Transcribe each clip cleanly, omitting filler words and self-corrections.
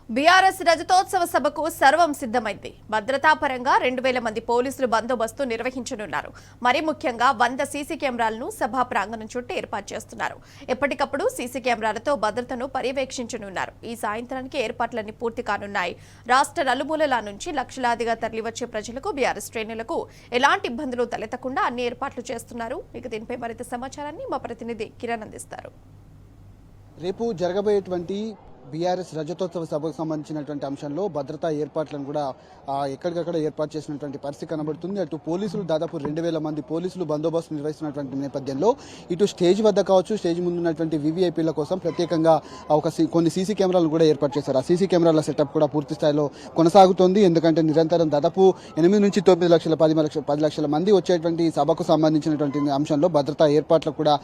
BRS రజతోత్సవ సభకు సర్వం సిద్ధమైంది. భద్రతా పరంగా 2000 మంది పోలీసులు బందోబస్తు నిర్వహించనున్నారు. మరి ముఖ్యంగా 100 సీసీ కెమెరాలను సభా ప్రాంగణం చుట్టూ ఏర్పాటు చేస్తున్నారు. ఎప్పటికప్పుడు సీసీ కెమెరాలతో భద్రతను పర్యవేక్షించనున్నారు. ఈ సాయంత్రానికి ఏర్పాట్లన్నీ పూర్తి కానున్నాయి. రాష్ట్ర నలుమూలల నుంచి లక్షలాదిగా తరలివచ్చే ప్రజలకు బీఆర్ఎస్ శ్రేణులకు ఎలాంటి ఇబ్బందులు తలెత్తకుండా అన్ని ఏర్పాట్లు చేస్తున్నారు. ఇక దీనిపై మరింత సమాచారాన్ని మా ప్రతినిధి కిరణ్ అందిస్తారు. రేపు జరగబోయేటువంటి బీఆర్ఎస్ రజతోత్సవ సభకు సంబంధించినటువంటి అంశంలో భద్రతా ఏర్పాట్లను కూడా ఎక్కడికక్కడ ఏర్పాటు చేసినటువంటి పరిస్థితి కనబడుతుంది. అటు పోలీసులు దాదాపు 2000 మంది పోలీసులు బందోబస్తు నిర్వహిస్తున్నటువంటి నేపథ్యంలో ఇటు స్టేజ్ వద్ద కావచ్చు, స్టేజ్ ముందు ఉన్నటువంటి వివిఐపీల కోసం ప్రత్యేకంగా కొన్ని సీసీ కెమెరాలు కూడా ఏర్పాటు చేశారు. ఆ సీసీ కెమెరాల సెటప్ కూడా పూర్తి స్థాయిలో కొనసాగుతోంది. ఎందుకంటే నిరంతరం దాదాపు 8 నుంచి 9 లక్షల 10 లక్షల మంది వచ్చేటువంటి సభకు సంబంధించినటువంటి అంశంలో భద్రతా ఏర్పాట్లు కూడా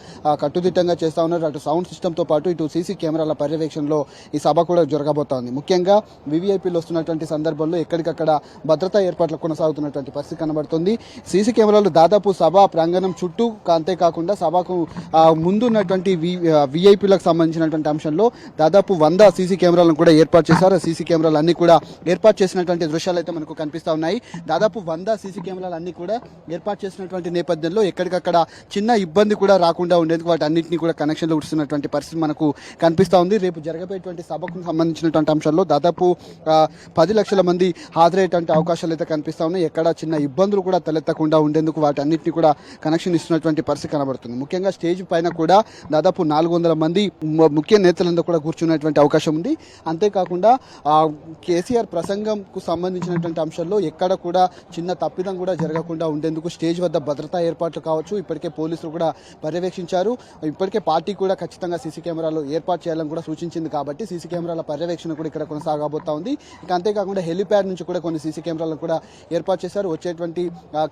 కట్టుదిట్టంగా చేస్తా ఉన్నారు. అటు సౌండ్ సిస్టమ్తో పాటు ఇటు సీసీ కెమెరాల పర్యవేక్షణలో ఈ సభ కూడా జరగబోతోంది. ముఖ్యంగా వివిఐపీలు వస్తున్నటువంటి సందర్భంలో ఎక్కడికక్కడ భద్రతా ఏర్పాట్లు కొనసాగుతున్నటువంటి పరిస్థితి కనబడుతుంది. సీసీ కెమెరాలు దాదాపు సభా ప్రాంగణం చుట్టూ, అంతేకాకుండా సభకు ముందున్నటువంటి విఐపీలకు సంబంధించినటువంటి అంశంలో దాదాపు 100 సీసీ కెమెరాలను కూడా ఏర్పాటు చేశారు. ఆ సీసీ కెమెరాలు అన్ని కూడా ఏర్పాటు చేసినటువంటి దృశ్యాలు అయితే మనకు కనిపిస్తూ ఉన్నాయి. దాదాపు 100 సీసీ కెమెరాలు అన్ని కూడా ఏర్పాటు చేసినటువంటి నేపథ్యంలో ఎక్కడికక్కడ చిన్న ఇబ్బంది కూడా రాకుండా ఉండేందుకు వాటి అన్నింటినీ కూడా కనెక్షన్లు ఉడుస్తున్నటువంటి పరిస్థితి మనకు కనిపిస్తూ ఉంది. రేపు జరగబోయేటువంటి సభకు సంబంధించినటువంటి అంశాల్లో దాదాపు 10 లక్షల మంది హాజరయ్యేటువంటి అవకాశాలు అయితే కనిపిస్తా ఉన్నాయి. ఎక్కడ చిన్న ఇబ్బందులు కూడా తలెత్తకుండా ఉండేందుకు వాటి అన్నింటినీ కూడా కనెక్షన్ ఇస్తున్నటువంటి పరిస్థితి కనబడుతుంది. ముఖ్యంగా స్టేజ్ పైన కూడా దాదాపు 400 మంది ముఖ్య నేతలందరూ కూడా కూర్చున్నటువంటి అవకాశం ఉంది. అంతేకాకుండా కేసీఆర్ ప్రసంగంకు సంబంధించినటువంటి అంశాల్లో ఎక్కడ కూడా చిన్న తప్పిదం కూడా జరగకుండా ఉండేందుకు స్టేజ్ వద్ద భద్రతా ఏర్పాట్లు కావచ్చు, ఇప్పటికే పోలీసులు కూడా పర్యవేక్షించారు. ఇప్పటికే పార్టీ కూడా ఖచ్చితంగా సీసీ కెమెరాలు ఏర్పాటు చేయాలని కూడా సూచించింది. కాబట్టి సీసీ కెమెరాల పర్యవేక్షణ కూడా ఇక్కడ కొనసాగబోతా ఉంది. ఇక అంతేకాకుండా హెలిప్యాడ్ నుంచి కూడా కొన్ని సీసీ కెమెరాలను కూడా ఏర్పాటు చేశారు. వచ్చేటువంటి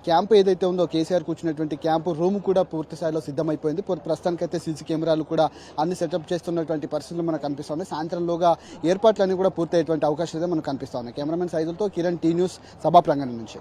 క్యాంపు ఏదైతే ఉందో, కేసీఆర్ కూర్చున్నటువంటి క్యాంపు రూమ్ కూడా పూర్తి స్థాయిలో సిద్ధమైపోయింది. ప్రస్తుతానికైతే సీసీ కెమెరాలు కూడా అన్ని సెటప్ చేస్తున్నటువంటి పరిస్థితులు మనకు కనిపిస్తుంది. సాయంత్రంలోగా ఏర్పాట్లన్నీ కూడా పూర్తయ్యేటువంటి అవకాశాలు అయితే మనకు కనిపిస్తా ఉన్నాయి. కెమెరామెన్ సైదులతో కిరణ్, టీ న్యూస్, సభా ప్రాంగణం నుంచి.